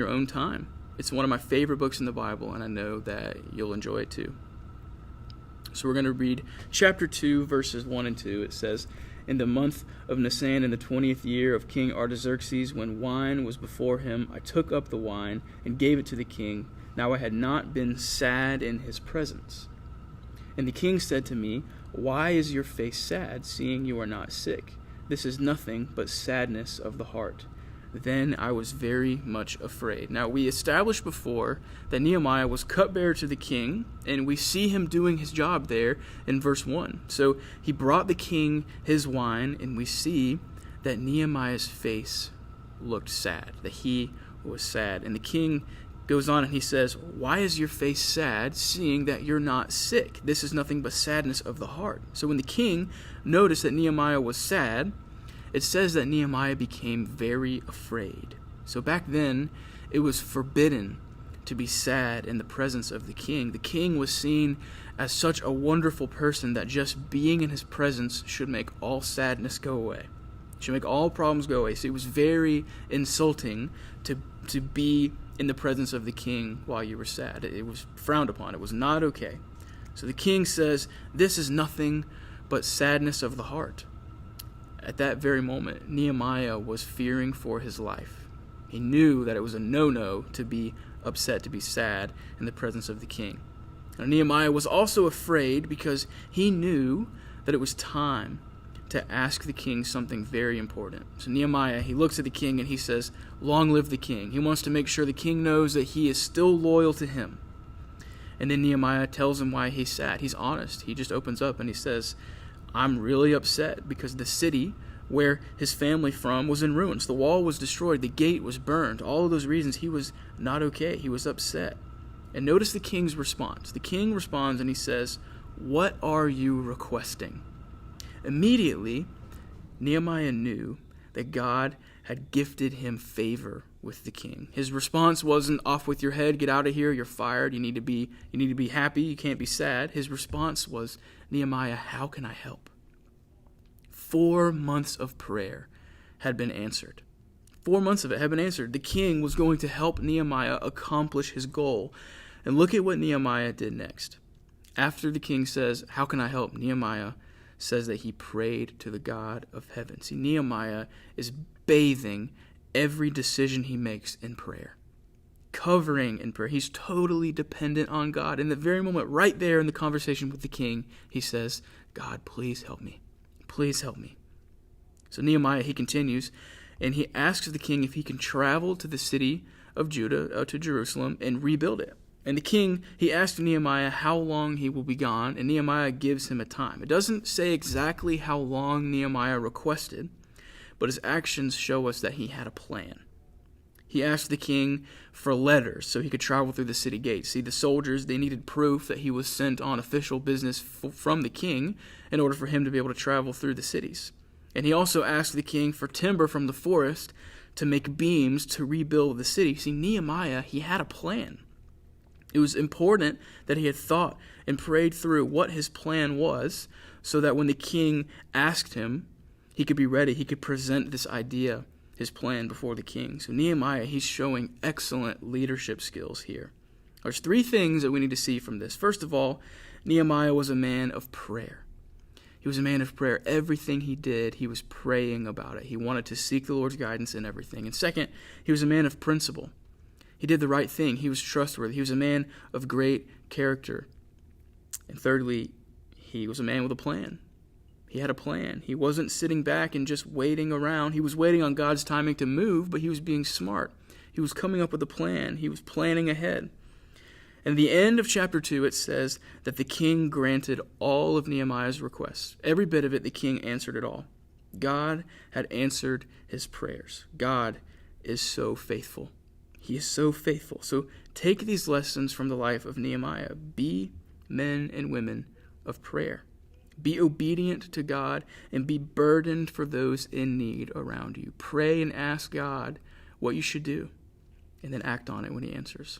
your own time. It's one of my favorite books in the Bible, and I know that you'll enjoy it too. So we're going to read chapter 2, verses 1 and 2. It says, "In the month of Nisan, in the 20th year of King Artaxerxes, when wine was before him, I took up the wine and gave it to the king. Now I had not been sad in his presence. And the king said to me, 'Why is your face sad, seeing you are not sick? This is nothing but sadness of the heart.' Then I was very much afraid." Now, we established before that Nehemiah was cupbearer to the king, and we see him doing his job there in verse 1. So he brought the king his wine, and we see that Nehemiah's face looked sad, that he was sad. And the king goes on and he says, "Why is your face sad, seeing that you're not sick? This is nothing but sadness of the heart." So when the king noticed that Nehemiah was sad, it says that Nehemiah became very afraid. So back then, it was forbidden to be sad in the presence of the king. The king was seen as such a wonderful person that just being in his presence should make all sadness go away, should make all problems go away. So it was very insulting to be in the presence of the king while you were sad. It was frowned upon. It was not okay. So the king says, "This is nothing but sadness of the heart." At that very moment, Nehemiah was fearing for his life. He knew that it was a no-no to be upset, to be sad in the presence of the king. Now, Nehemiah was also afraid because he knew that it was time to ask the king something very important. So Nehemiah, he looks at the king and he says, "Long live the king." He wants to make sure the king knows that he is still loyal to him. And then Nehemiah tells him why he's sad. He's honest. He just opens up and he says, "I'm really upset because the city where his family from was in ruins. The wall was destroyed. The gate was burned. All of those reasons, he was not okay. He was upset." And notice the king's response. The king responds and he says, "What are you requesting?" Immediately, Nehemiah knew that God had gifted him favor with the king. His response wasn't, "Off with your head, get out of here, you're fired, you need to be happy, you can't be sad." His response was, "Nehemiah, how can I help?" 4 months of prayer had been answered. 4 months of it had been answered. The king was going to help Nehemiah accomplish his goal. And look at what Nehemiah did next. After the king says, "How can I help?" Nehemiah says that he prayed to the God of heaven. See, Nehemiah is bathing every decision he makes in prayer, covering in prayer. He's totally dependent on God. In the very moment, right there in the conversation with the king, he says, "God, please help me. Please help me." So Nehemiah, he continues, and he asks the king if he can travel to the city of Judah, to Jerusalem, and rebuild it. And the king, he asks Nehemiah how long he will be gone, and Nehemiah gives him a time. It doesn't say exactly how long Nehemiah requested, but his actions show us that he had a plan. He asked the king for letters so he could travel through the city gates. See, the soldiers, they needed proof that he was sent on official business from the king in order for him to be able to travel through the cities. And he also asked the king for timber from the forest to make beams to rebuild the city. See, Nehemiah, he had a plan. It was important that he had thought and prayed through what his plan was so that when the king asked him, he could be ready. He could present this idea, his plan, before the king. So Nehemiah, he's showing excellent leadership skills here. There's 3 things that we need to see from this. First of all, Nehemiah was a man of prayer. He was a man of prayer. Everything he did, he was praying about it. He wanted to seek the Lord's guidance in everything. And second, he was a man of principle. He did the right thing. He was trustworthy. He was a man of great character. And thirdly, he was a man with a plan. He had a plan. He wasn't sitting back and just waiting around. He was waiting on God's timing to move, but he was being smart. He was coming up with a plan. He was planning ahead. And at the end of chapter 2, it says that the king granted all of Nehemiah's requests. Every bit of it, the king answered it all. God had answered his prayers. God is so faithful. He is so faithful. So take these lessons from the life of Nehemiah. Be men and women of prayer. Be obedient to God and be burdened for those in need around you. Pray and ask God what you should do, and then act on it when he answers.